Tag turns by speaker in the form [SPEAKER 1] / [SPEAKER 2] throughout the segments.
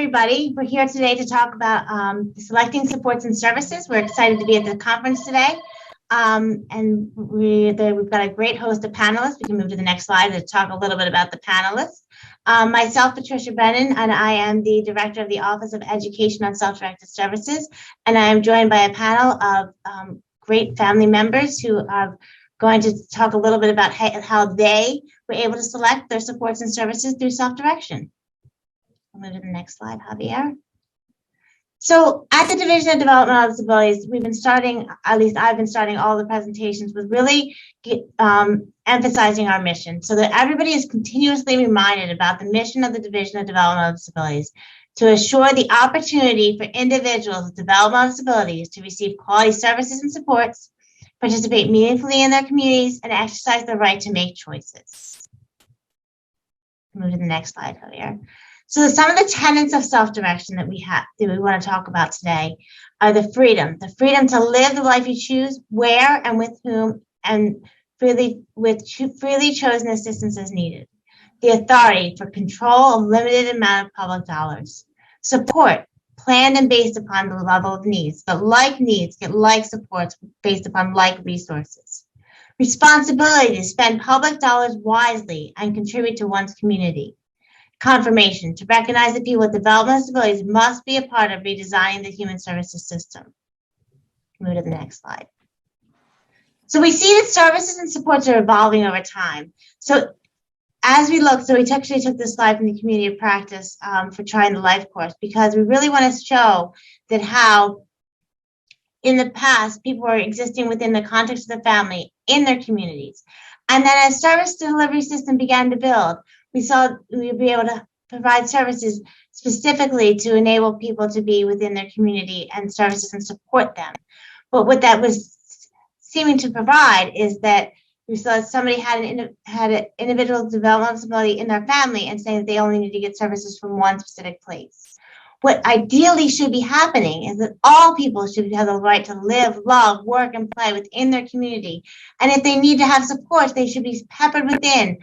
[SPEAKER 1] everybody. We're here today to talk about selecting supports and services. We're excited to be at the conference today. And we've got a great host of panelists. We can move to the next slide to talk a little bit about the panelists. Myself, Patricia Brennan, and I am the Director of the Office of Education on Self-Directed Services. And I am joined by a panel of great family members who are going to talk a little bit about how they were able to select their supports and services through self-direction. I'll move to the next slide, Javier. So at the Division of Developmental Disabilities, we've been starting, at least I've been starting all the presentations with really emphasizing our mission so that everybody is continuously reminded about the mission of the Division of Developmental Disabilities to assure the opportunity for individuals with developmental disabilities to receive quality services and supports, participate meaningfully in their communities, and exercise their right to make choices. Move to the next slide, Javier. So some of the tenets of self-direction that we want to talk about today are the freedom to live the life you choose, where and with whom, and freely chosen assistance as needed. The authority for control of limited amount of public dollars. Support, planned and based upon the level of needs, but like needs get like supports based upon like resources. Responsibility to spend public dollars wisely and contribute to one's community. Confirmation, to recognize that people with developmental disabilities must be a part of redesigning the human services system. Move to the next slide. So we see that services and supports are evolving over time. So as we look, we actually took this slide from the community of practice for Trying the Life course, because we really want to show that how in the past people were existing within the context of the family in their communities. And then as service delivery system began to build, we saw we would be able to provide services specifically to enable people to be within their community and services and support them. But what that was seeming to provide is that we saw somebody had an individual developmental disability in their family and saying that they only need to get services from one specific place. What ideally should be happening is that all people should have the right to live, love, work, and play within their community. And if they need to have support, they should be peppered within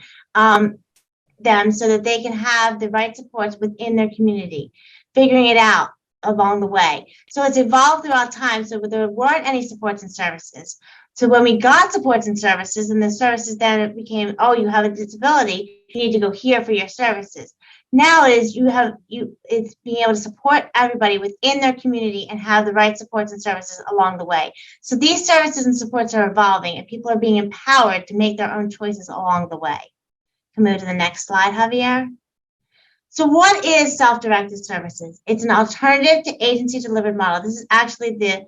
[SPEAKER 1] them so that they can have the right supports within their community, figuring it out along the way. So it's evolved throughout time. So there weren't any supports and services. So when we got supports and services, and the services then it became, oh, you have a disability, you need to go here for your services. Now it's being able to support everybody within their community and have the right supports and services along the way. So these services and supports are evolving, and people are being empowered to make their own choices along the way. Can move to the next slide, Javier. So what is self-directed services? It's an alternative to agency-delivered model. This is actually the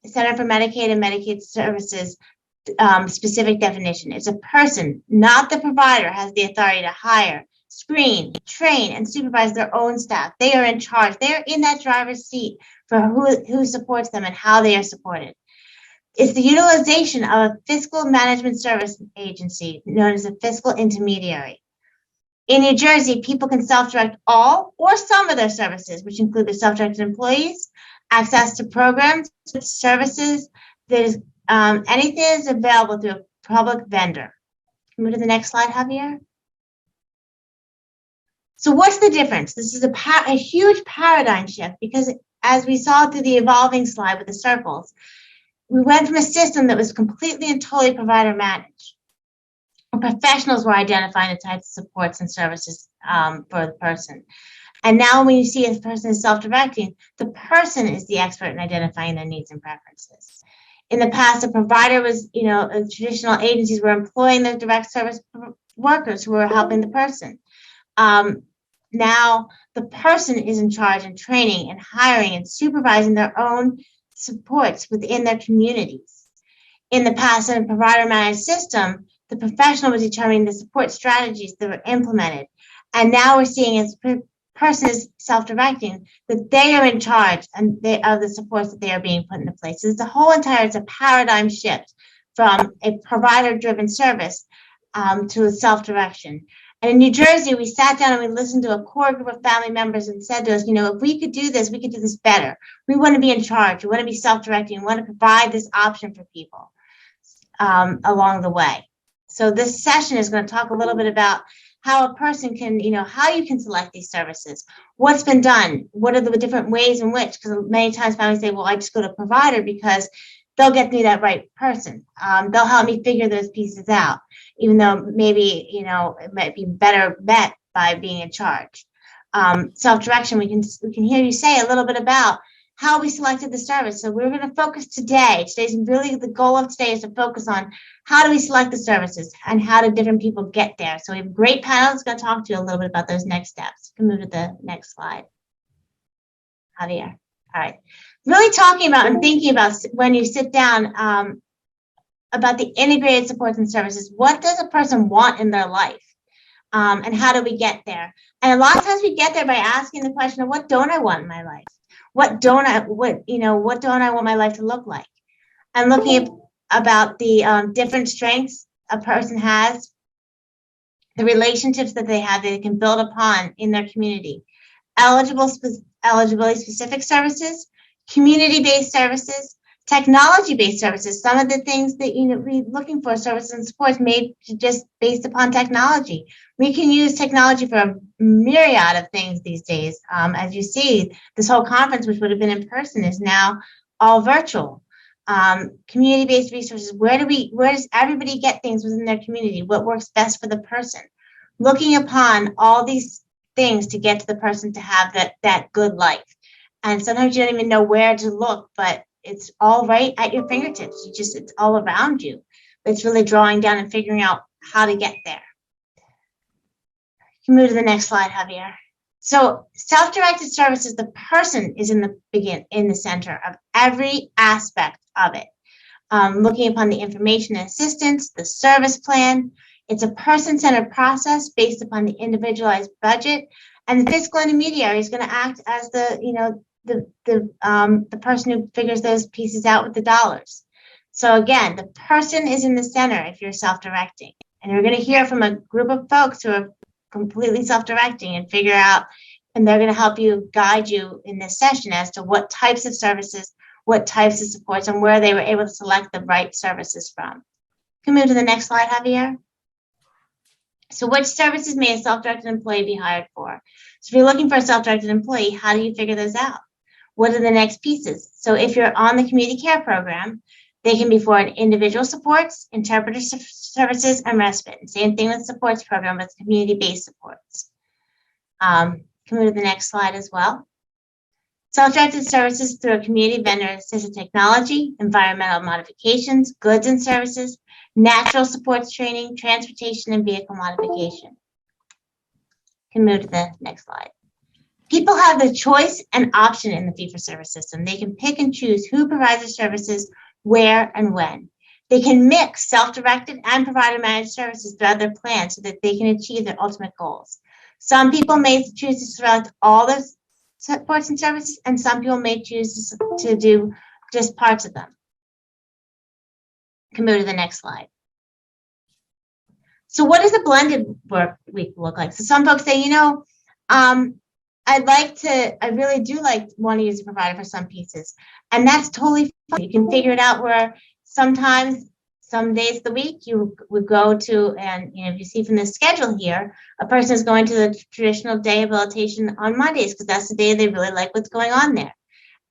[SPEAKER 1] Center for Medicaid and Medicaid Services specific definition. It's a person, not the provider, has the authority to hire, screen, train, and supervise their own staff. They are in charge. They are in that driver's seat for who supports them and how they are supported. It's the utilization of a fiscal management service agency known as a fiscal intermediary. In New Jersey, people can self-direct all or some of their services, which include their self-directed employees, access to programs, services, anything that is available through a public vendor. Move to the next slide, Javier. So what's the difference? This is a huge paradigm shift, because as we saw through the evolving slide with the circles, we went from a system that was completely and totally provider managed. Professionals were identifying the types of supports and services for the person. And now when you see a person is self-directing, the person is the expert in identifying their needs and preferences. In the past, the provider was, traditional agencies were employing the direct service workers who were helping the person. Now the person is in charge and training and hiring and supervising their own supports within their communities. In the past, in a provider managed system, the professional was determining the support strategies that were implemented. And now we're seeing as person is self-directing, that they are in charge and of the supports that they are being put into place. So it's a paradigm shift from a provider-driven service to a self-direction. And in New Jersey, we sat down and we listened to a core group of family members and said to us, if we could do this, we could do this better. We want to be in charge. We want to be self-directing. We want to provide this option for people along the way. So this session is going to talk a little bit about how a person can, how you can select these services, what's been done, what are the different ways in which, because many times families say, well, I just go to a provider because they'll get me that right person. They'll help me figure those pieces out, even though maybe, it might be better met by being in charge. Self-direction, we can hear you say a little bit about how we selected the service. So we're going to focus today. Today's really the goal of today is to focus on how do we select the services and how do different people get there. So we have a great panel that's going to talk to you a little bit about those next steps. You can move to the next slide. Javier. All right. Really talking about and thinking about when you sit down about the integrated supports and services. What does a person want in their life? And how do we get there? And a lot of times we get there by asking the question of what don't I want in my life? What don't I want my life to look like? And looking about the different strengths a person has, the relationships that they have that they can build upon in their community, eligibility specific services, community-based services, technology-based services. Some of the things that we're looking for services and supports made just based upon technology. We can use technology for a myriad of things these days. As you see, this whole conference, which would have been in person, is now all virtual. Community-based resources. Where does everybody get things within their community? What works best for the person? Looking upon all these things to get to the person to have that good life. And sometimes you don't even know where to look, but it's all right at your fingertips. It's all around you. But it's really drawing down and figuring out how to get there. You can move to the next slide, Javier. So self-directed services, the person is in the center of every aspect of it. Looking upon the information and assistance, the service plan. It's a person-centered process based upon the individualized budget, and the fiscal intermediary is going to act as the person who figures those pieces out with the dollars. So again, the person is in the center if you're self-directing, and you're going to hear from a group of folks who are completely self-directing and figure out, and they're going to help you, guide you in this session as to what types of services, what types of supports, and where they were able to select the right services from. You can move to the next slide, Javier. So which services may a self-directed employee be hired for? So if you're looking for a self-directed employee, how do you figure those out? What are the next pieces? So if you're on the community care program, they can be for individual supports, interpreter services, and respite. And same thing with supports program with community-based supports. Can move to the next slide as well. Self-directed services through a community vendor-assisted technology, environmental modifications, goods and services, natural supports training, transportation, and vehicle modification. Can move to the next slide. People have the choice and option in the fee-for-service system. They can pick and choose who provides the services, where, and when. They can mix self-directed and provider-managed services throughout their plan so that they can achieve their ultimate goals. Some people may choose to select all the supports and services, and some people may choose to do just parts of them. Can move to the next slide. So what does a blended work week look like? So some folks say, I really do want to use a provider for some pieces, and that's totally fine. You can figure it out where sometimes, some days of the week you would go to, and if you see from the schedule here, a person is going to the traditional day habilitation on Mondays because that's the day they really like what's going on there.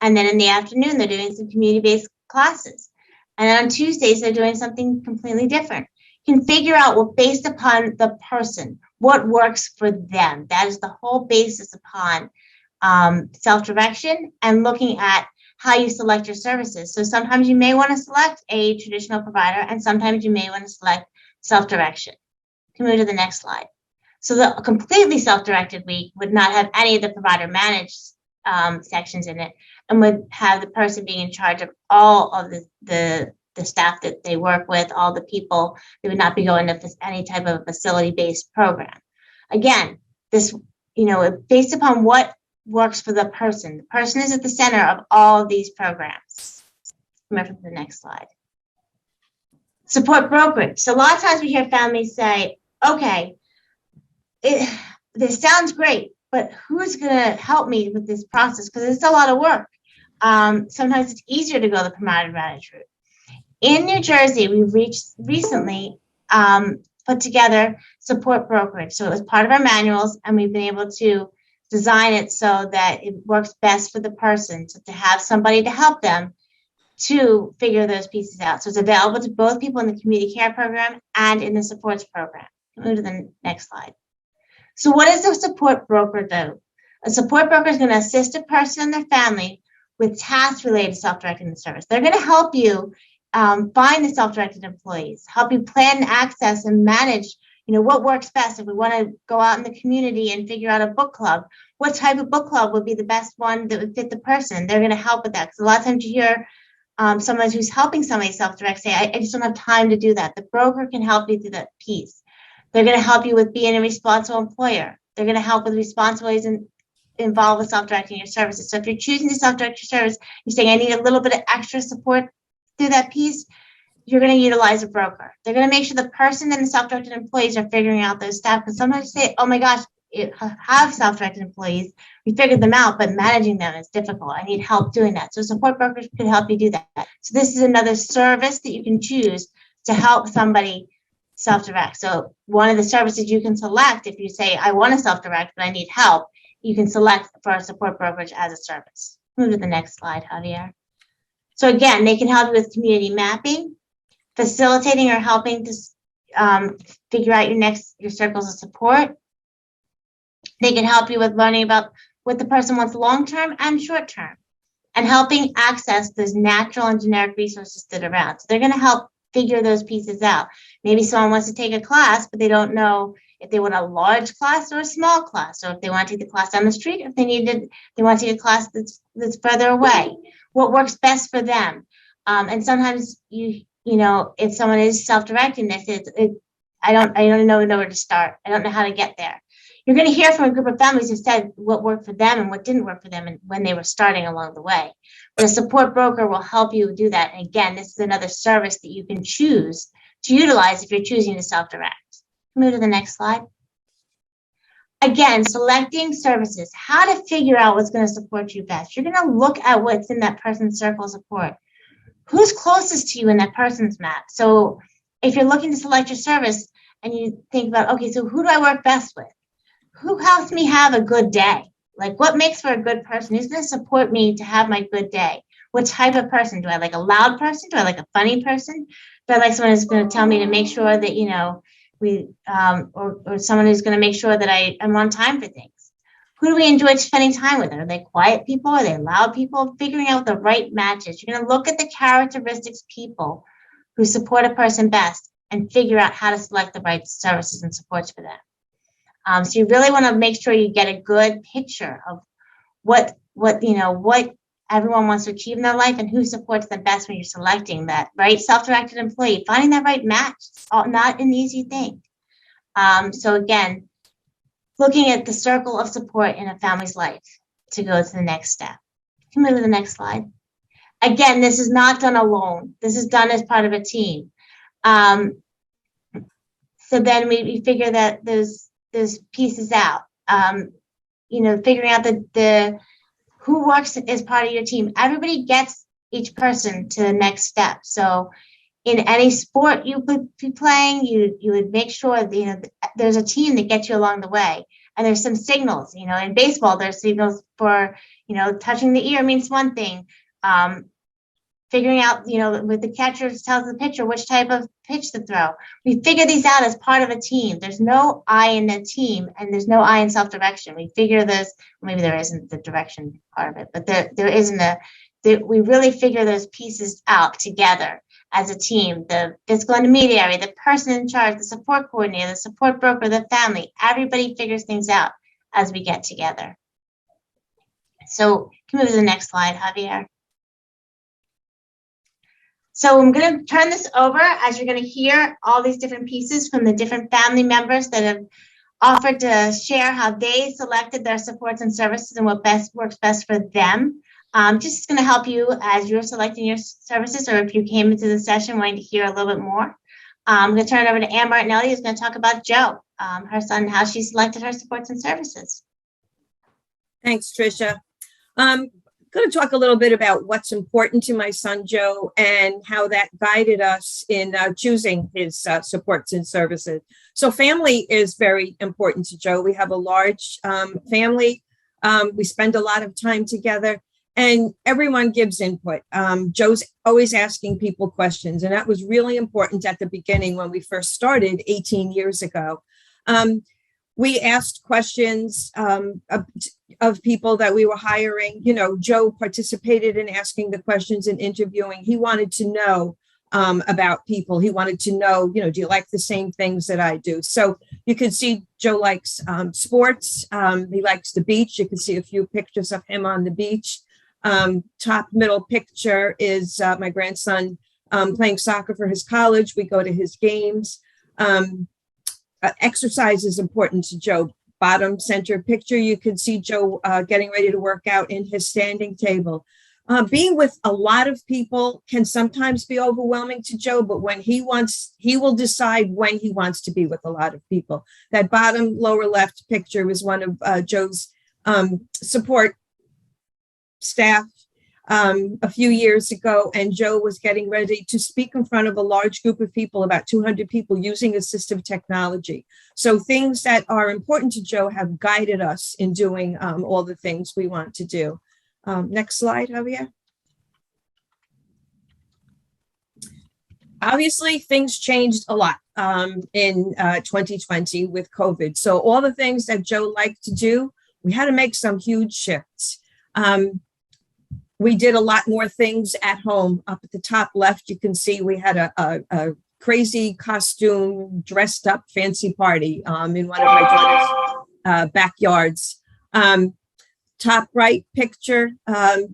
[SPEAKER 1] And then in the afternoon, they're doing some community-based classes. And then on Tuesdays, they're doing something completely different. You can figure out what, based upon the person, what works for them. That is the whole basis upon self-direction and looking at how you select your services. So sometimes you may want to select a traditional provider, and sometimes you may want to select self-direction. You can move to the next slide. So the completely self-directed week would not have any of the provider-managed sections in it, and would have the person being in charge of all of the staff that they work with, all the people. They would not be going to any type of facility-based program. Again, this, based upon what works for the person. The person is at the center of all of these programs. Remember the next slide. Support brokerage. So a lot of times we hear families say, okay, this sounds great, but who's going to help me with this process? Because it's a lot of work. Sometimes it's easier to go the provider managed route. In New Jersey, we've reached recently put together support brokerage. So it was part of our manuals, and we've been able to design it so that it works best for the person, so to have somebody to help them to figure those pieces out. So it's available to both people in the community care program and in the supports program. Move to the next slide. So what does the support broker do? A support broker is going to assist a person and their family with tasks related to self-directed service. They're going to help you find the self-directed employees, help you plan access and manage, what works best. If we want to go out in the community and figure out a book club, what type of book club would be the best one that would fit the person? They're going to help with that. Because a lot of times you hear someone who's helping somebody self-direct say, I just don't have time to do that. The broker can help you through that piece. They're going to help you with being a responsible employer. They're going to help with responsibilities involved with self-directing your services. So if you're choosing to self-direct your service, you're saying, I need a little bit of extra support through that piece, you're going to utilize a broker. They're going to make sure the person and the self-directed employees are figuring out those steps. Because sometimes you say, oh my gosh, I have self-directed employees. We figured them out, but managing them is difficult. I need help doing that. So support brokers can help you do that. So this is another service that you can choose to help somebody self-direct. So one of the services you can select, if you say, I want to self-direct, but I need help, you can select for a support brokerage as a service. Move to the next slide, Javier. So again, they can help you with community mapping, facilitating or helping to figure out your circles of support. They can help you with learning about what the person wants long-term and short-term, and helping access those natural and generic resources that are around. So they're going to help figure those pieces out. Maybe someone wants to take a class, but they don't know if they want a large class or a small class, or if they want to take the class down the street, if they want to take a class that's further away. What works best for them? And sometimes if someone is self-directing, they say, I don't know where to start. I don't know how to get there. You're going to hear from a group of families who said what worked for them and what didn't work for them and when they were starting along the way. But a support broker will help you do that. And again, this is another service that you can choose to utilize if you're choosing to self-direct. Move to the next slide. Again, selecting services, how to figure out what's going to support you best. You're going to look at what's in that person's circle of support. Who's closest to you in that person's map? So if you're looking to select your service and you think about, okay, so who do I work best with? Who helps me have a good day? Like, what makes for a good person? Who's going to support me to have my good day? What type of person? Do I like a loud person? Do I like a funny person? Do I like someone who's going to tell me to make sure that, or someone who's going to make sure that I'm on time for things? Who do we enjoy spending time with? Are they quiet people? Are they loud people? Figuring out the right matches. You're going to look at the characteristics people who support a person best and figure out how to select the right services and supports for them. So you really want to make sure you get a good picture of what everyone wants to achieve in their life and who supports them best when you're selecting that right self-directed employee. Finding that right match is not an easy thing. So again, looking at the circle of support in a family's life to go to the next step. Can we move to the next slide? Again, this is not done alone. This is done as part of a team. So then we figure that those pieces out. Figuring out the who works as part of your team. Everybody gets each person to the next step. So in any sport you would be playing, you would make sure that, there's a team that gets you along the way. And there's some signals, in baseball, there's signals for, touching the ear means one thing. Figuring out, with the catcher tells the pitcher which type of pitch to throw. We figure these out as part of a team. There's no I in the team, and there's no I in self-direction. We figure this, maybe there isn't the direction part of it, but there isn't we really figure those pieces out together as a team. The physical intermediary, the person in charge, the support coordinator, the support broker, the family, everybody figures things out as we get together. So can we move to the next slide, Javier? So I'm going to turn this over as you're going to hear all these different pieces from the different family members that have offered to share how they selected their supports and services and what works best for them. Just going to help you as you're selecting your services, or if you came into the session wanting to hear a little bit more. I'm going to turn it over to Ann Martinelli, who's going to talk about Jo, her son, and how she selected her supports and services.
[SPEAKER 2] Thanks, Tricia. going to talk a little bit about what's important to my son, Joe, and how that guided us in choosing his supports and services. So family is very important to Joe. We have a large family. We spend a lot of time together, and everyone gives input. Joe's always asking people questions, and that was really important at the beginning when we first started 18 years ago. We asked questions of people that we were hiring. You know, Joe participated in asking the questions and interviewing. He wanted to know about people. He wanted to know, you know, do you like the same things that I do? So you can see Joe likes sports. He likes the beach. You can see a few pictures of him on the beach. Top middle picture is my grandson playing soccer for his college. We go to his games. Exercise is important to Joe. Bottom center picture, you can see Joe getting ready to work out in his standing table. Being with a lot of people can sometimes be overwhelming to Joe, but when he wants, he will decide when he wants to be with a lot of people. That bottom lower left picture was one of Joe's support staff a few years ago, and Joe was getting ready to speak in front of a large group of people, about 200 people, using assistive technology. So things that are important to Joe have guided us in doing all the things we want to do. Next slide, Javier. Obviously, things changed a lot in 2020 with COVID. So all the things that Joe liked to do, we had to make some huge shifts. We did a lot more things at home. Up at the top left, you can see we had a crazy costume, dressed up fancy party in one of my daughter's backyards. Top right picture,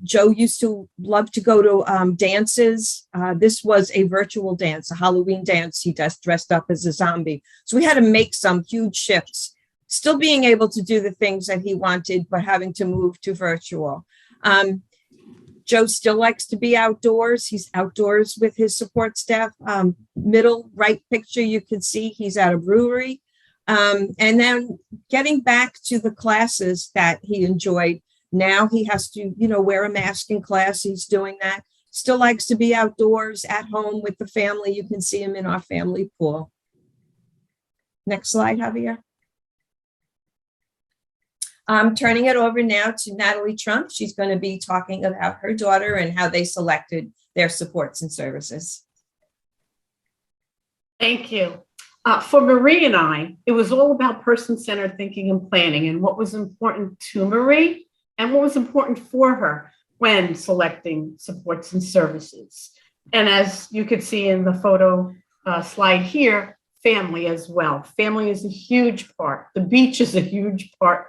[SPEAKER 2] Joe used to love to go to dances. This was a virtual dance, a Halloween dance. He just dressed up as a zombie. So we had to make some huge shifts, still being able to do the things that he wanted, but having to move to virtual. Joe still likes to be outdoors. He's outdoors with his support staff. Middle right picture, you can see he's at a brewery. And then getting back to the classes that he enjoyed. Now he has to, you know, wear a mask in class. He's doing that. Still likes to be outdoors at home with the family. You can see him in our family pool. Next slide, Javier. I'm turning it over now to Natalie Trump. She's going to be talking about her daughter and how they selected their supports and services.
[SPEAKER 3] Thank you. For Marie and I, it was all about person-centered thinking and planning, and what was important to Marie and what was important for her when selecting supports and services. And as you could see in the photo slide here, family as well. Family is a huge part. The beach is a huge part.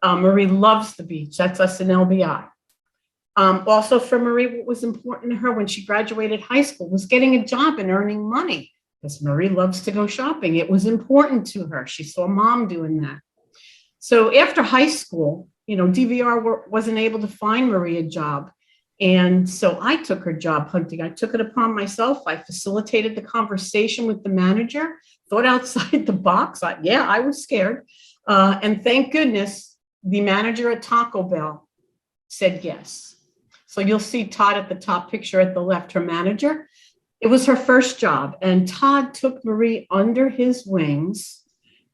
[SPEAKER 3] Marie loves the beach. That's us in LBI. Also for Marie, what was important to her when she graduated high school was getting a job and earning money, because Marie loves to go shopping. It was important to her. She saw mom doing that. So after high school, you know, DVR wasn't able to find Marie a job. And so I took her job hunting. I took it upon myself. I facilitated the conversation with the manager, thought outside the box. I was scared. And thank goodness, the manager at Taco Bell said yes. So you'll see Todd at the top picture at the left, her manager. It was her first job, and Todd took Marie under his wings,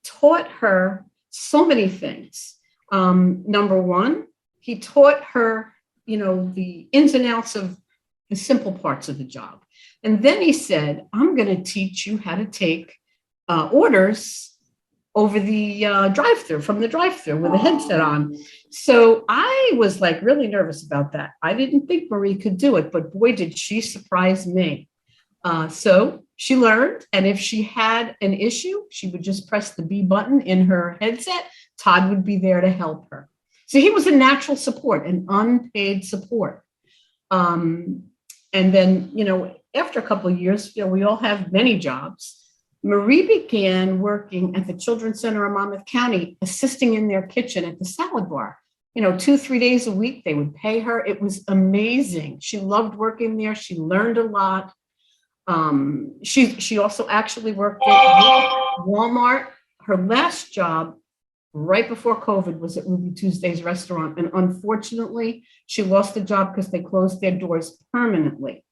[SPEAKER 3] taught her so many things. Number one, he taught her, you know, the ins and outs of the simple parts of the job. And then he said, I'm going to teach you how to take orders over the drive-through, from the drive-through with a headset on. So I was like really nervous about that. I didn't think Marie could do it, but boy, did she surprise me. So she learned, and if she had an issue, she would just press the B button in her headset. Todd would be there to help her. So he was a natural support, an unpaid support. And then, you know, after a couple of years, you know, we all have many jobs. Marie began working at the Children's Center of Monmouth County, assisting in their kitchen at the salad bar. You know, 2-3 days a week, they would pay her. It was amazing. She loved working there. She learned a lot. She also actually worked at Walmart. Her last job right before COVID was at Ruby Tuesday's restaurant. And unfortunately, she lost the job because they closed their doors permanently.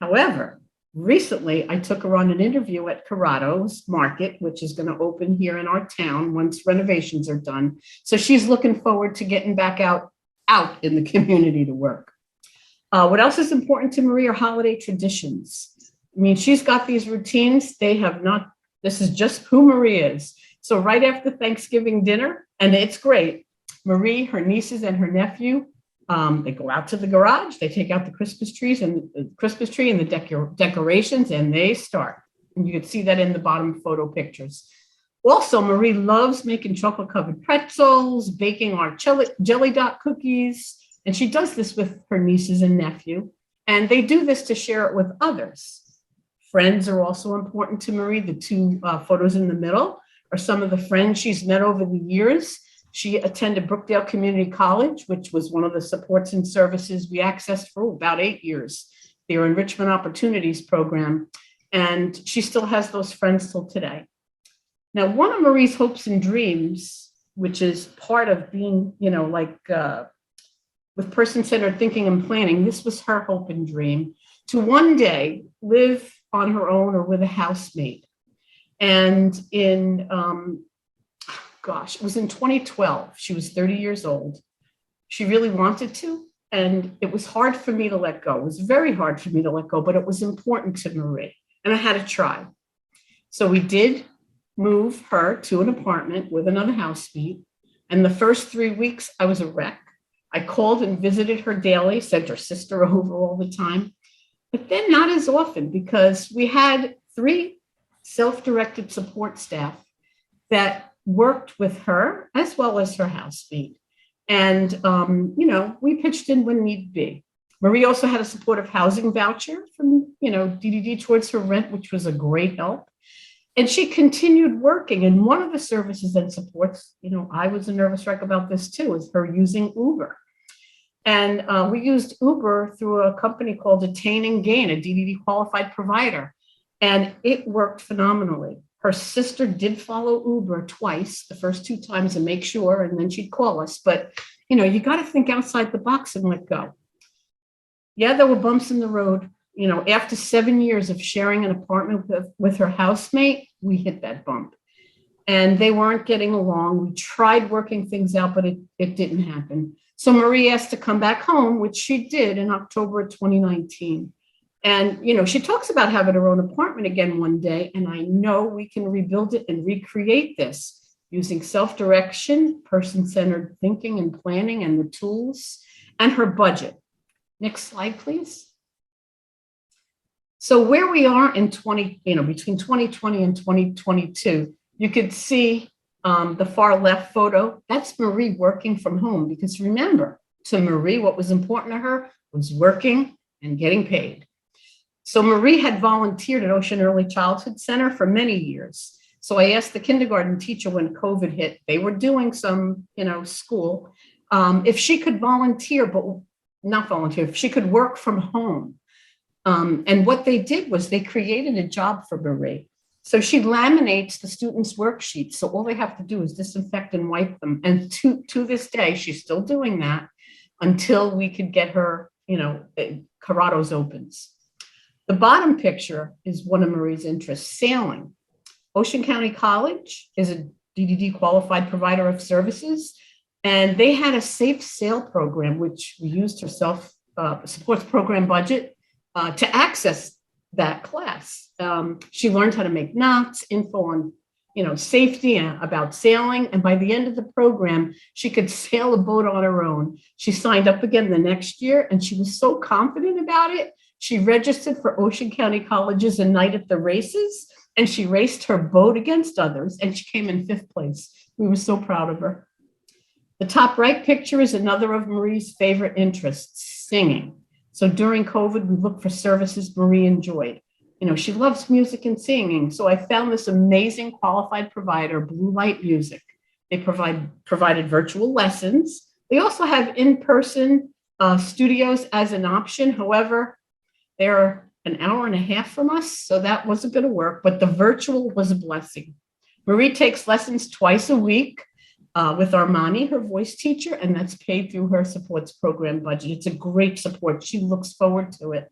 [SPEAKER 3] However, recently I took her on an interview at Corrado's Market, which is going to open here in our town once renovations are done. So she's looking forward to getting back out in the community to work. What else is important to Marie are holiday traditions. I mean, she's got these routines. This is just who Marie is. So right after Thanksgiving dinner, and it's great, Marie, her nieces, and her nephew, they go out to the garage, they take out the Christmas tree and the decorations, and they start. And you can see that in the bottom photo pictures. Also, Marie loves making chocolate-covered pretzels, baking our jelly dot cookies, and she does this with her nieces and nephew, and they do this to share it with others. Friends are also important to Marie. The two photos in the middle are some of the friends she's met over the years. She attended Brookdale Community College, which was one of the supports and services we accessed for about 8 years, their Enrichment Opportunities program. And she still has those friends till today. Now, one of Marie's hopes and dreams, which is part of being, with person-centered thinking and planning, this was her hope and dream, to one day live on her own or with a housemate. And it was in 2012. She was 30 years old. She really wanted to, and it was hard for me to let go. It was very hard for me to let go, but it was important to Marie, and I had to try. So we did move her to an apartment with another housemate, and the first 3 weeks, I was a wreck. I called and visited her daily, sent her sister over all the time, but then not as often because we had 3 self-directed support staff that worked with her as well as her housemate. And, we pitched in when need be. Marie also had a supportive housing voucher from, DDD towards her rent, which was a great help. And she continued working. And one of the services and supports, I was a nervous wreck about this too, is her using Uber. And we used Uber through a company called Attain and Gain, a DDD qualified provider. And it worked phenomenally. Her sister did follow Uber twice, the first 2 times, and make sure, and then she'd call us. But, you got to think outside the box and let go. Yeah, there were bumps in the road. After 7 years of sharing an apartment with her housemate, we hit that bump. And they weren't getting along. We tried working things out, but it didn't happen. So Marie asked to come back home, which she did in October of 2019. And, she talks about having her own apartment again one day, and I know we can rebuild it and recreate this using self-direction, person-centered thinking and planning, and the tools, and her budget. Next slide, please. So where we are in between 2020 and 2022, you could see the far left photo. That's Marie working from home, because remember, to Marie, what was important to her was working and getting paid. So Marie had volunteered at Ocean Early Childhood Center for many years. So I asked the kindergarten teacher when COVID hit, they were doing some, school, if she could volunteer, but not volunteer, if she could work from home. And what they did was they created a job for Marie. So she laminates the students' worksheets. So all they have to do is disinfect and wipe them. And to this day, she's still doing that until we could get her, Corrado's opens. The bottom picture is one of Marie's interests, sailing. Ocean County College is a DDD qualified provider of services, and they had a safe sail program, which we used her self-supports program budget to access that class. She learned how to make knots, info on, safety about sailing. And by the end of the program, she could sail a boat on her own. She signed up again the next year, and she was so confident about it. She registered for Ocean County College's A Night at the Races, and she raced her boat against others, and she came in 5th place. We were so proud of her. The top right picture is another of Marie's favorite interests, singing. So during COVID, we looked for services Marie enjoyed. She loves music and singing. So I found this amazing qualified provider, Blue Light Music. They provided virtual lessons. They also have in-person studios as an option. However, they're an hour and a half from us, so that wasn't going to work, but the virtual was a blessing. Marie takes lessons twice a week. with Armani, her voice teacher, and that's paid through her supports program budget. It's a great support. She looks forward to it.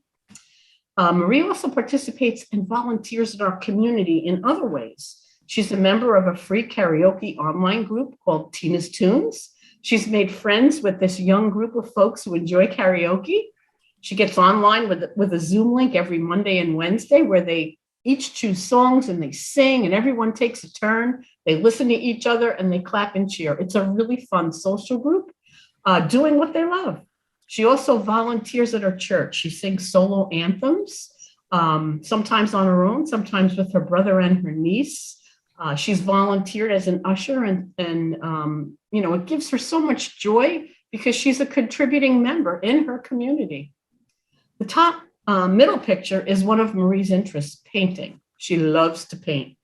[SPEAKER 3] Marie also participates and volunteers in our community in other ways. She's a member of a free karaoke online group called Tina's Tunes. She's made friends with this young group of folks who enjoy karaoke. She gets online with a Zoom link every Monday and Wednesday where they each choose songs and they sing and everyone takes a turn. They listen to each other and they clap and cheer. It's a really fun social group doing what they love. She also volunteers at her church. She sings solo anthems, sometimes on her own, sometimes with her brother and her niece. She's volunteered as an usher and it gives her so much joy because she's a contributing member in her community. The top middle picture is one of Marie's interests, painting. She loves to paint.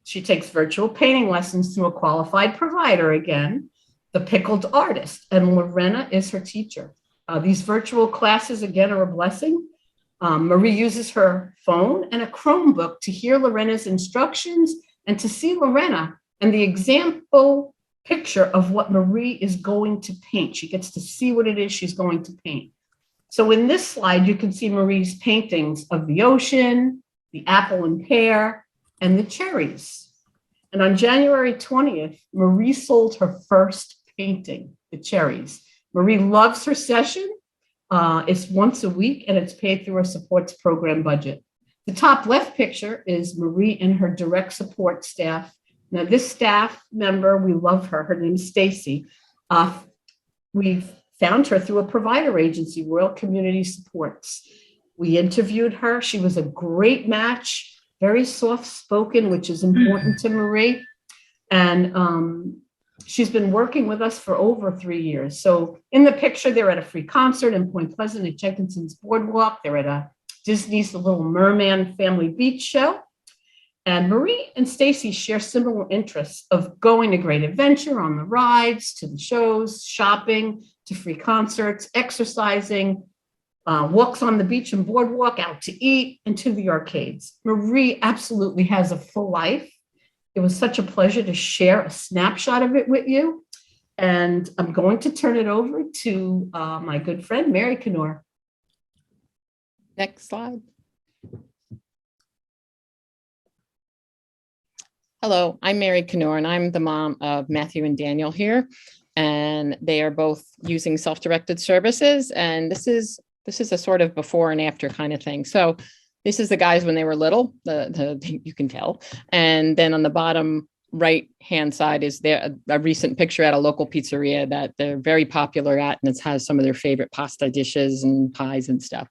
[SPEAKER 3] She takes virtual painting lessons through a qualified provider again, the Pickled Artist, and Lorena is her teacher. These virtual classes, again, are a blessing. Marie uses her phone and a Chromebook to hear Lorena's instructions and to see Lorena and the example picture of what Marie is going to paint. She gets to see what it is she's going to paint. So in this slide, you can see Marie's paintings of the ocean, the apple and pear, and the cherries. And on January 20th, Marie sold her first painting, the cherries. Marie loves her session. It's once a week and it's paid through her supports program budget. The top left picture is Marie and her direct support staff. Now this staff member, we love her. Her name is Stacy. We've found her through a provider agency, Royal Community Supports. We interviewed her. She was a great match, very soft-spoken, which is important to Marie. And she's been working with us for over 3 years. So in the picture, they're at a free concert in Point Pleasant at Jenkinson's Boardwalk. They're at a Disney's The Little Merman Family Beach Show. And Marie and Stacy share similar interests of going to Great Adventure on the rides, to the shows, shopping, to free concerts, exercising, walks on the beach and boardwalk, out to eat, and to the arcades. Marie absolutely has a full life. It was such a pleasure to share a snapshot of it with you. And I'm going to turn it over to my good friend, Mary Kneuer.
[SPEAKER 4] Next slide. Hello, I'm Mary Kneuer, and I'm the mom of Matthew and Daniel here. And they are both using self-directed services. And this is a sort of before and after kind of thing. So this is the guys when they were little, you can tell. And then on the bottom right-hand side is a recent picture at a local pizzeria that they're very popular at, and it has some of their favorite pasta dishes and pies and stuff.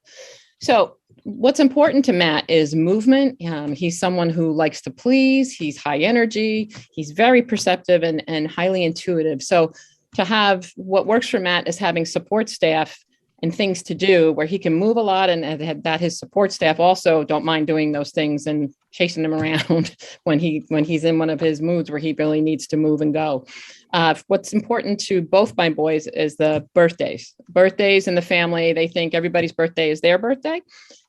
[SPEAKER 4] So what's important to Matt is movement. He's someone who likes to please. He's high energy. He's very perceptive and highly intuitive. So to have what works for Matt is having support staff and things to do where he can move a lot, and that his support staff also don't mind doing those things and chasing him around when he's in one of his moods where he really needs to move and go. What's important to both my boys is the birthdays in the family. They think everybody's birthday is their birthday.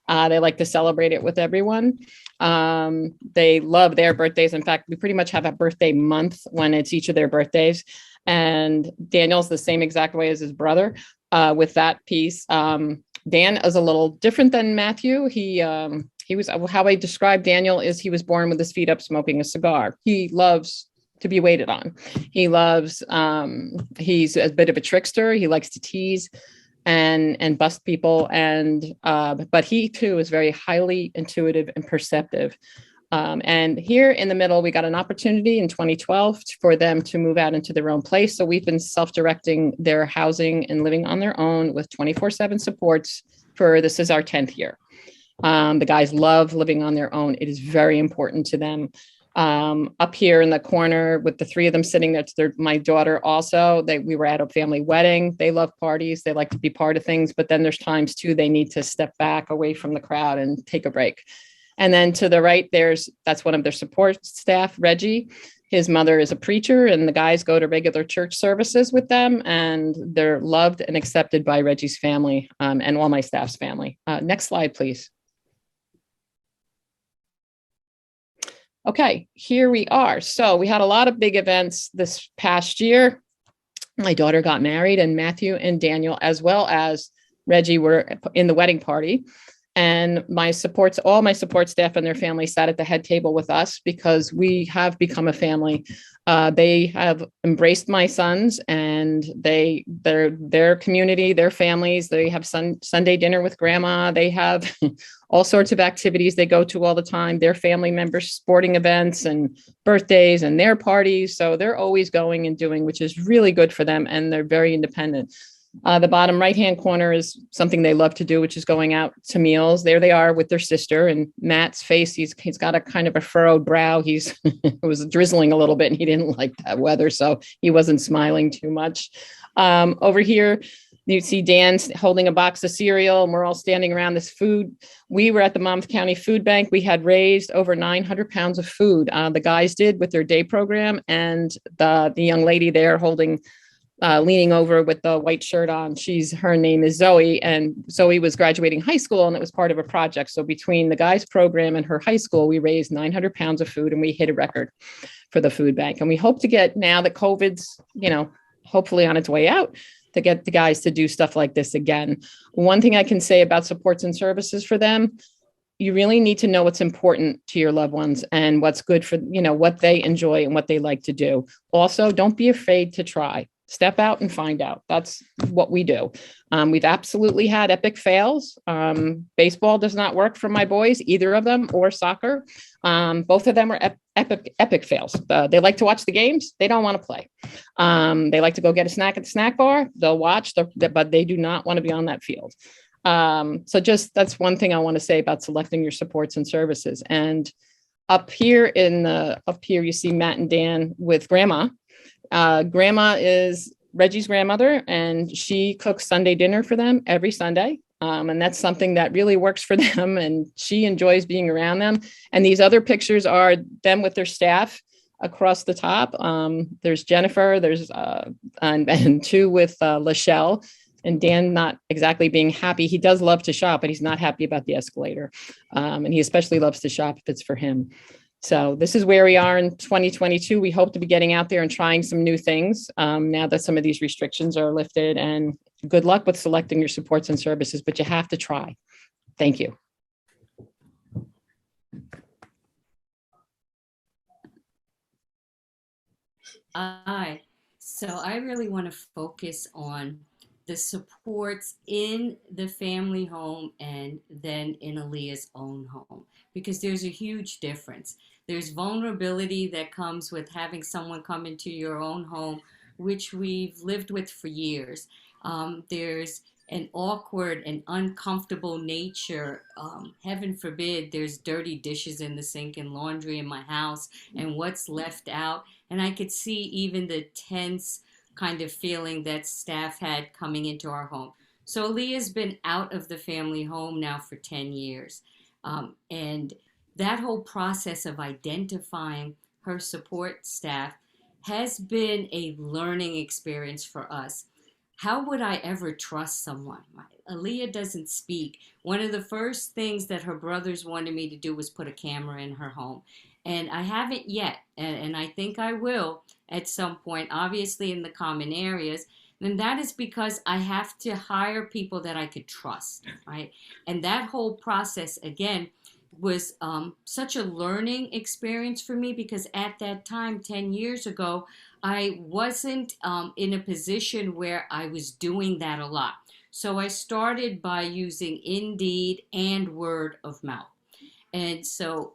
[SPEAKER 4] They like to celebrate it with everyone. They love their birthdays. In fact, we pretty much have a birthday month when it's each of their birthdays. And Daniel's the same exact way as his brother with that piece. Dan is a little different than Matthew. He was, how I describe Daniel is he was born with his feet up smoking a cigar. He loves to be waited on. He loves, he's a bit of a trickster. He likes to tease and bust people. But he too is very highly intuitive and perceptive. And here in the middle, we got an opportunity in 2012 for them to move out into their own place. So we've been self-directing their housing and living on their own with 24/7 supports this is our 10th year. The guys love living on their own. It is very important to them. Up here in the corner with the three of them sitting there, my daughter also, we were at a family wedding. They love parties. They like to be part of things, but then there's times too, they need to step back away from the crowd and take a break. And then to the right, that's one of their support staff, Reggie. His mother is a preacher, and the guys go to regular church services with them, and they're loved and accepted by Reggie's family and all my staff's family. Next slide, please. Okay, here we are. So we had a lot of big events this past year. My daughter got married, and Matthew and Daniel, as well as Reggie, were in the wedding party. And all my support staff and their family sat at the head table with us because we have become a family. They have embraced my sons, and their community, their families. They have Sunday dinner with grandma. They have all sorts of activities they go to all the time. Their family members, sporting events and birthdays and their parties. So they're always going and doing, which is really good for them. And they're very independent. The bottom right-hand corner is something they love to do, which is going out to meals. There they are with their sister, and Matt's face, he's got a kind of a furrowed brow. It was drizzling a little bit, and he didn't like that weather, so he wasn't smiling too much. Over here, you see Dan holding a box of cereal, and we're all standing around this food. We were at the Monmouth County Food Bank. We had raised over 900 pounds of food. The guys did with their day program, and the young lady there leaning over with the white shirt on. Her name is Zoe, and Zoe was graduating high school, and it was part of a project. So between the guys program and her high school, we raised 900 pounds of food, and we hit a record for the food bank. And we hope to get, now that COVID's, hopefully on its way out, to get the guys to do stuff like this again. One thing I can say about supports and services for them, you really need to know what's important to your loved ones and what's good for, what they enjoy and what they like to do. Also, don't be afraid to try. Step out and find out. That's what we do. We've absolutely had epic fails. Baseball does not work for my boys, either of them, or soccer. Both of them were epic fails. They like to watch the games. They don't want to play. They like to go get a snack at the snack bar. They'll watch, but they do not want to be on that field. So that's one thing I want to say about selecting your supports and services. And up here you see Matt and Dan with grandma. Grandma is Reggie's grandmother, and she cooks Sunday dinner for them every Sunday. And that's something that really works for them, and she enjoys being around them. And these other pictures are them with their staff across the top. There's Jennifer, there's and two with Lachelle, and Dan not exactly being happy. He does love to shop, but he's not happy about the escalator. And he especially loves to shop if it's for him. So this is where we are in 2022. We hope to be getting out there and trying some new things now that some of these restrictions are lifted. And good luck with selecting your supports and services, but you have to try. Thank you.
[SPEAKER 5] So I really want to focus on the supports in the family home and then in Aaliyah's own home, because there's a huge difference. There's vulnerability that comes with having someone come into your own home, which we've lived with for years. There's an awkward and uncomfortable nature. Heaven forbid there's dirty dishes in the sink and laundry in my house and what's left out. And I could see even the tense kind of feeling that staff had coming into our home. So Aaliyah's been out of the family home now for 10 years. And that whole process of identifying her support staff has been a learning experience for us. How would I ever trust someone? Aaliyah doesn't speak. One of the first things that her brothers wanted me to do was put a camera in her home. And I haven't yet, and I think I will at some point, obviously in the common areas. And that is because I have to hire people that I could trust, right? And that whole process, again, was such a learning experience for me, because at that time, 10 years ago, I wasn't in a position where I was doing that a lot. So I started by using Indeed and word of mouth. And so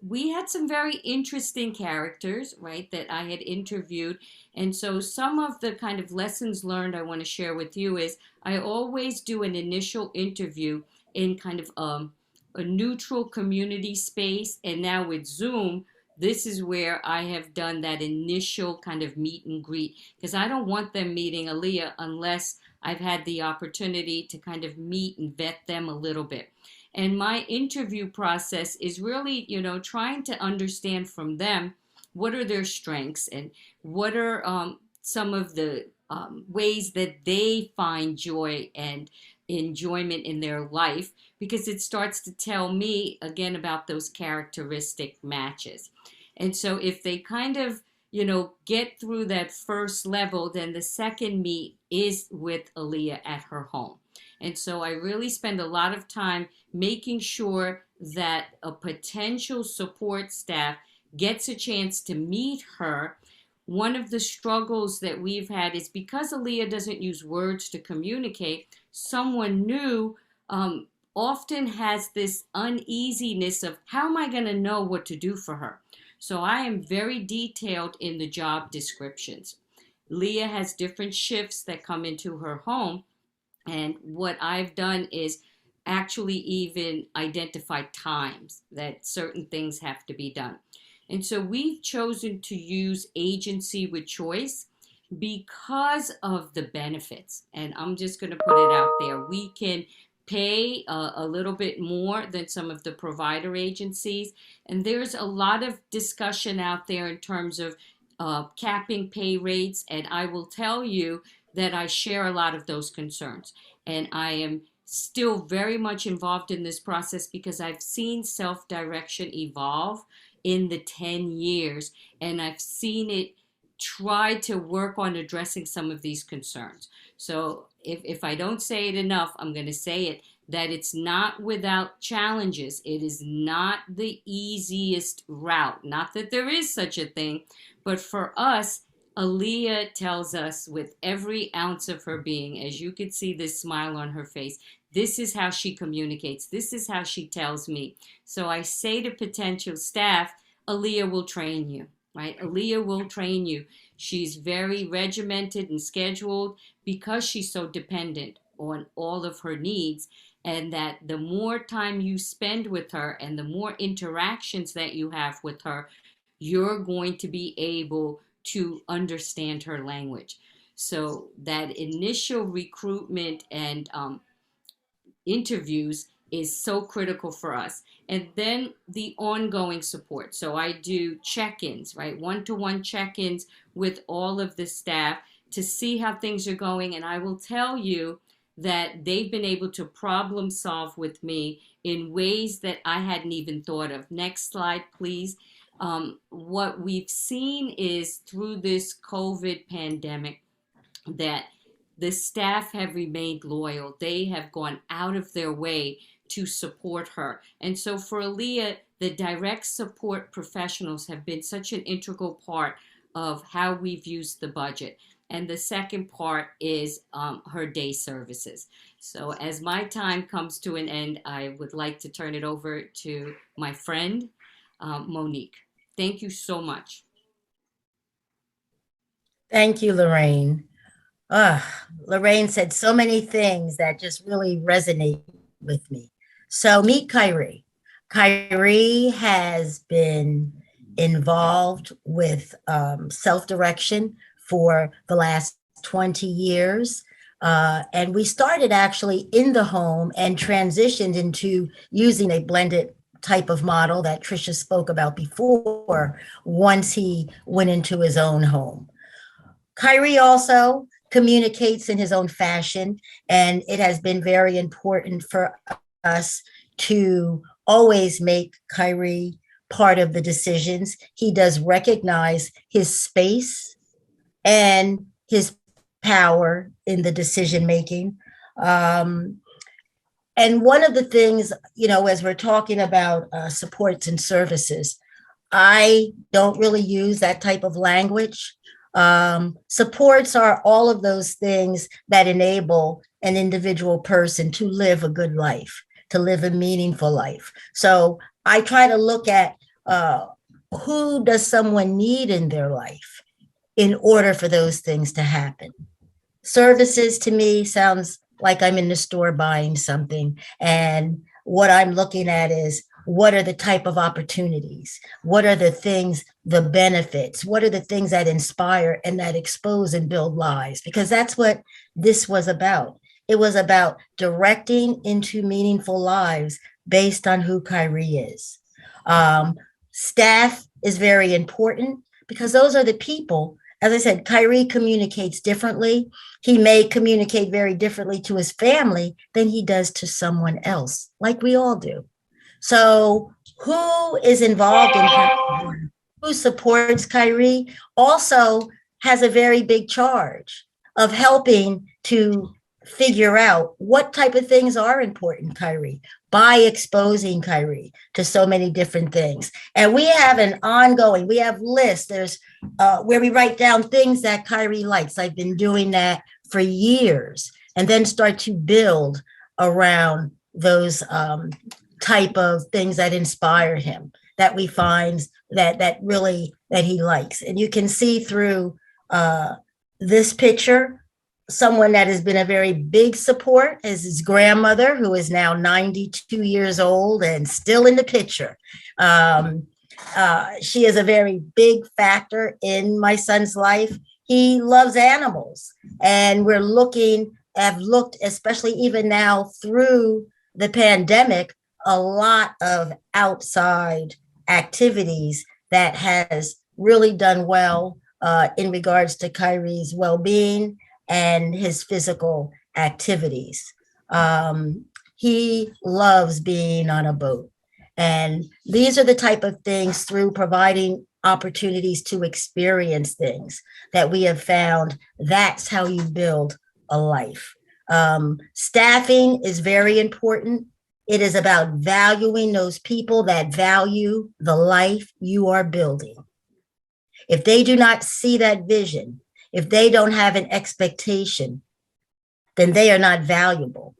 [SPEAKER 5] we had some very interesting characters, right, that I had interviewed. And so some of the kind of lessons learned I want to share with you is I always do an initial interview in kind of a neutral community space. And now with Zoom, this is where I have done that initial kind of meet and greet, because I don't want them meeting Aaliyah unless I've had the opportunity to kind of meet and vet them a little bit. And my interview process is really, trying to understand from them what are their strengths and what are some of the ways that they find joy and enjoyment in their life, because it starts to tell me again about those characteristic matches. And so if they kind of, get through that first level, then the second meet is with Aaliyah at her home. And so I really spend a lot of time making sure that a potential support staff gets a chance to meet her. One of the struggles that we've had is because Aaliyah doesn't use words to communicate, someone new often has this uneasiness of, how am I going to know what to do for her? So I am very detailed in the job descriptions. Leah has different shifts that come into her home. And what I've done is actually even identify times that certain things have to be done. And so we've chosen to use agency with choice because of the benefits. And I'm just going to put it out there. We can pay a little bit more than some of the provider agencies. And there's a lot of discussion out there in terms of capping pay rates. And I will tell you that I share a lot of those concerns. And I am still very much involved in this process because I've seen self-direction evolve in the 10 years. And I've seen it try to work on addressing some of these concerns. So if I don't say it enough, I'm going to say it, that it's not without challenges. It is not the easiest route. Not that there is such a thing, but for us, Aaliyah tells us with every ounce of her being, as you can see this smile on her face, this is how she communicates. This is how she tells me. So I say to potential staff, Aaliyah will train you, right? Aaliyah will train you. She's very regimented and scheduled because she's so dependent on all of her needs. And that the more time you spend with her and the more interactions that you have with her, you're going to be able to understand her language. So that initial recruitment and interviews is so critical for us. And then the ongoing support. So I do check-ins, right? One-to-one check-ins with all of the staff to see how things are going. And I will tell you that they've been able to problem solve with me in ways that I hadn't even thought of. Next slide, please. What we've seen is through this COVID pandemic that the staff have remained loyal. They have gone out of their way to support her. And so for Aaliyah, the direct support professionals have been such an integral part of how we've used the budget. And the second part is her day services. So as my time comes to an end, I would like to turn it over to my friend, Monique. Thank you so much.
[SPEAKER 6] Thank you, Lorraine. Lorraine said so many things that just really resonate with me. So meet Kyrie. Kyrie has been involved with self-direction for the last 20 years. And we started actually in the home and transitioned into using a blended type of model that Tricia spoke about before once he went into his own home. Kyrie also communicates in his own fashion, and it has been very important for us to always make Kyrie part of the decisions. He does recognize his space and his power in the decision making. And one of the things, as we're talking about supports and services, I don't really use that type of language. Supports are all of those things that enable an individual person to live a good life, to live a meaningful life. So I try to look at who does someone need in their life in order for those things to happen. Services to me sounds like I'm in the store buying something. And what I'm looking at is, what are the type of opportunities? What are the things, the benefits? What are the things that inspire and that expose and build lives? Because that's what this was about. It was about directing into meaningful lives based on who Kyrie is. Staff is very important because those are the people as I said, Kyrie communicates differently. He may communicate very differently to his family than he does to someone else, like we all do. So who is involved in Kyrie, who supports Kyrie, also has a very big charge of helping to figure out what type of things are important, Kyrie, by exposing Kyrie to so many different things. And we have we have lists. There's where we write down things that Kyrie likes. I've been doing that for years, and then start to build around those type of things that inspire him, that we find that he likes. And you can see through this picture, someone that has been a very big support is his grandmother, who is now 92 years old and still in the picture. She is a very big factor in my son's life. He loves animals, and have looked, especially even now through the pandemic, a lot of outside activities that has really done well in regards to Kyrie's well-being and his physical activities. He loves being on a boat. And these are the type of things, through providing opportunities to experience things, that we have found that's how you build a life. Staffing is very important. It is about valuing those people that value the life you are building. If they do not see that vision, if they don't have an expectation, then they are not valuable.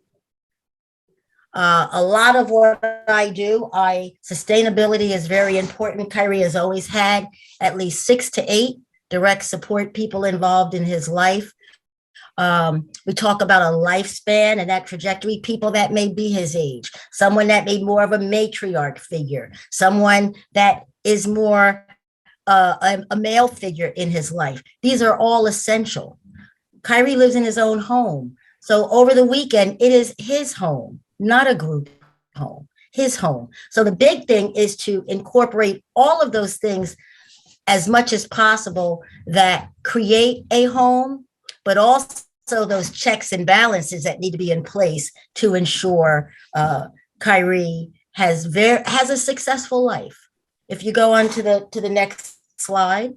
[SPEAKER 6] A lot of what I do, sustainability is very important. Kyrie has always had at least 6 to 8 direct support people involved in his life. We talk about a lifespan and that trajectory, people that may be his age, someone that may be more of a matriarch figure, someone that is more a male figure in his life. These are all essential. Kyrie lives in his own home. So over the weekend, it is his home, not a group home, his home. So the big thing is to incorporate all of those things as much as possible that create a home, but also those checks and balances that need to be in place to ensure Kyrie has a successful life. If you go on to the next slide.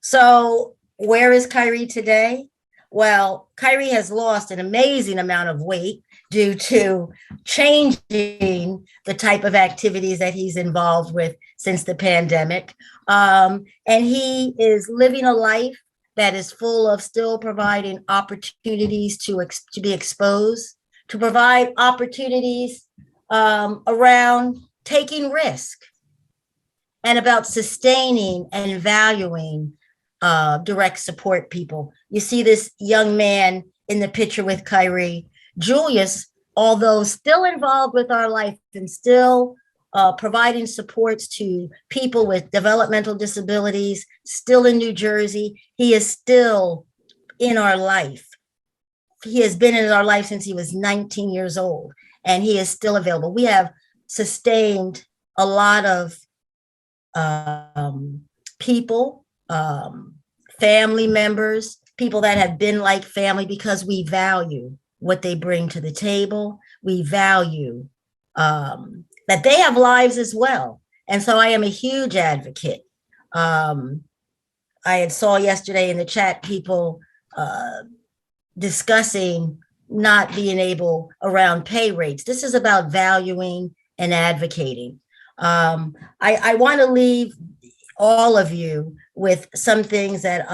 [SPEAKER 6] So where is Kyrie today? Well, Kyrie has lost an amazing amount of weight due to changing the type of activities that he's involved with since the pandemic. And he is living a life that is full of still providing opportunities to be exposed, to provide opportunities around taking risk, and about sustaining and valuing direct support people. You see this young man in the picture with Kyrie. Julius, although still involved with our life and still providing supports to people with developmental disabilities, still in New Jersey, he is still in our life. He has been in our life since he was 19 years old, and he is still available. We have sustained a lot of people, family members, people that have been like family, because we value what they bring to the table. We value that they have lives as well. And so I am a huge advocate. I had saw yesterday in the chat people discussing not being able around pay rates. This is about valuing and advocating. I want to leave all of you with some things that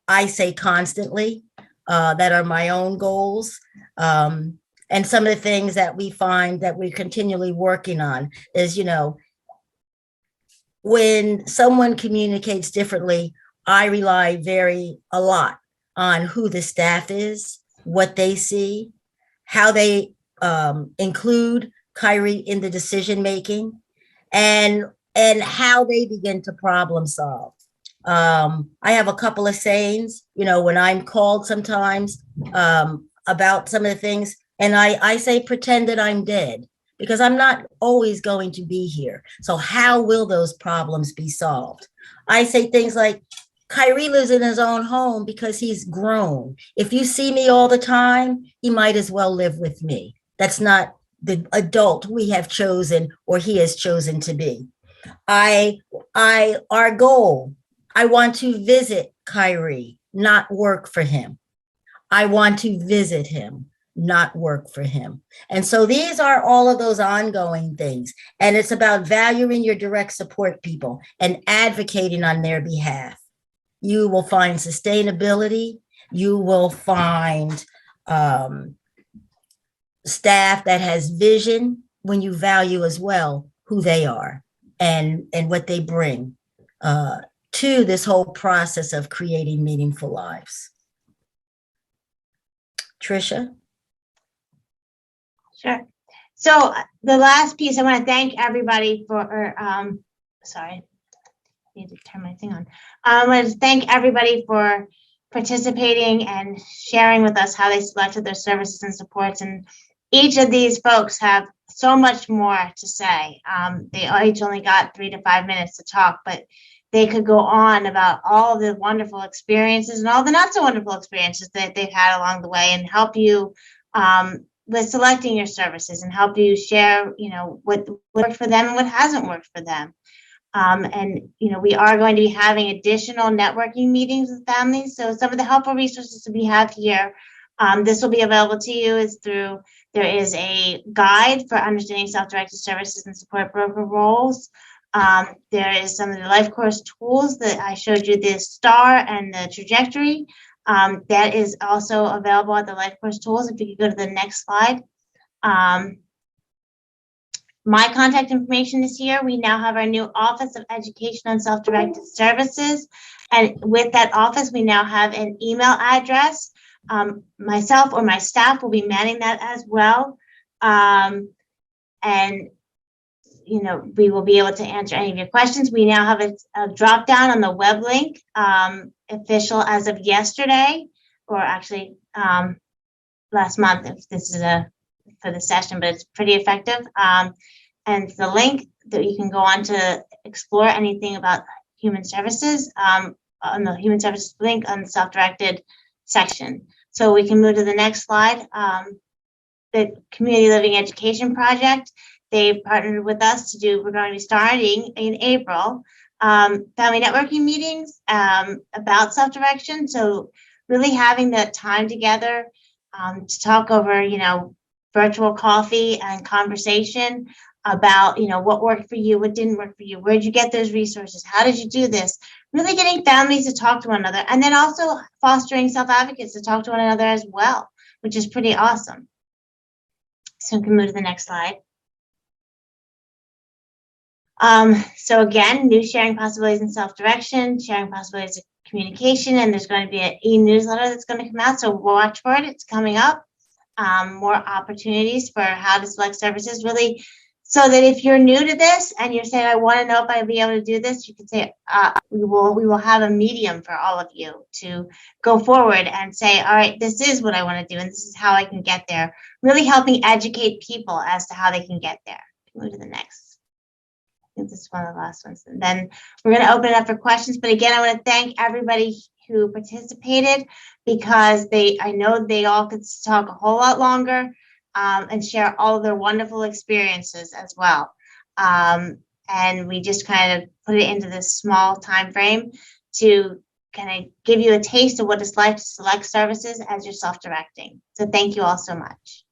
[SPEAKER 6] I say constantly, that are my own goals. And some of the things that we find that we're continually working on is, when someone communicates differently, I rely a lot on who the staff is, what they see, how they include Kyrie in the decision-making, and how they begin to problem solve. I have a couple of sayings, when I'm called sometimes about some of the things, and I say, pretend that I'm dead, because I'm not always going to be here. So how will those problems be solved? I say things like, Kyrie lives in his own home because he's grown. If you see me all the time, he might as well live with me. That's not the adult we have chosen or he has chosen to be. Our goal, I want to visit Kyrie, not work for him. I want to visit him, not work for him. And so these are all of those ongoing things. And it's about valuing your direct support people and advocating on their behalf. You will find sustainability. You will find staff that has vision when you value as well who they are and what they bring to this whole process of creating meaningful lives. Tricia?
[SPEAKER 1] Sure. So the last piece, I want to thank everybody for, sorry, I need to turn my thing on. I want to thank everybody for participating and sharing with us how they selected their services and supports. And each of these folks have so much more to say. They each only got 3 to 5 minutes to talk, but they could go on about all the wonderful experiences and all the not so wonderful experiences that they've had along the way and help you with selecting your services and help you share, what worked for them and what hasn't worked for them. And we are going to be having additional networking meetings with families. So some of the helpful resources that we have here, this will be available to you there is a guide for understanding self-directed services and support broker roles. There is some of the life course tools that I showed you, the STAR and the trajectory. That is also available at the life course tools. If you could go to the next slide. My contact information is here. We now have our new Office of Education and Self-Directed Services. And with that office, we now have an email address. Myself or my staff will be manning that as well. And we will be able to answer any of your questions. We now have a drop down on the web link, official as of yesterday, or actually last month, if this is for the session, but it's pretty effective. And the link that you can go on to explore anything about human services on the human services link on the self-directed section. So we can move to the next slide. The Community Living Education Project, they've partnered with us we're going to be starting in April, family networking meetings about self-direction. So really having that time together to talk over, virtual coffee and conversation about, what worked for you, what didn't work for you, where'd you get those resources, how did you do this? Really getting families to talk to one another, and then also fostering self-advocates to talk to one another as well, which is pretty awesome. So we can move to the next slide. So again, new sharing possibilities in self-direction, sharing possibilities of communication, and there's going to be an e-newsletter that's going to come out, so watch for it. It's coming up. More opportunities for how to select services, really, so that if you're new to this and you're saying, I want to know if I'll be able to do this, you can say, we will have a medium for all of you to go forward and say, all right, this is what I want to do, and this is how I can get there. Really helping educate people as to how they can get there. Move to the next. I think this is one of the last ones. And then we're going to open it up for questions. But again, I want to thank everybody who participated, because I know they all could talk a whole lot longer and share all of their wonderful experiences as well. And we just kind of put it into this small time frame to kind of give you a taste of what it's like to select services as you're self-directing. So thank you all so much.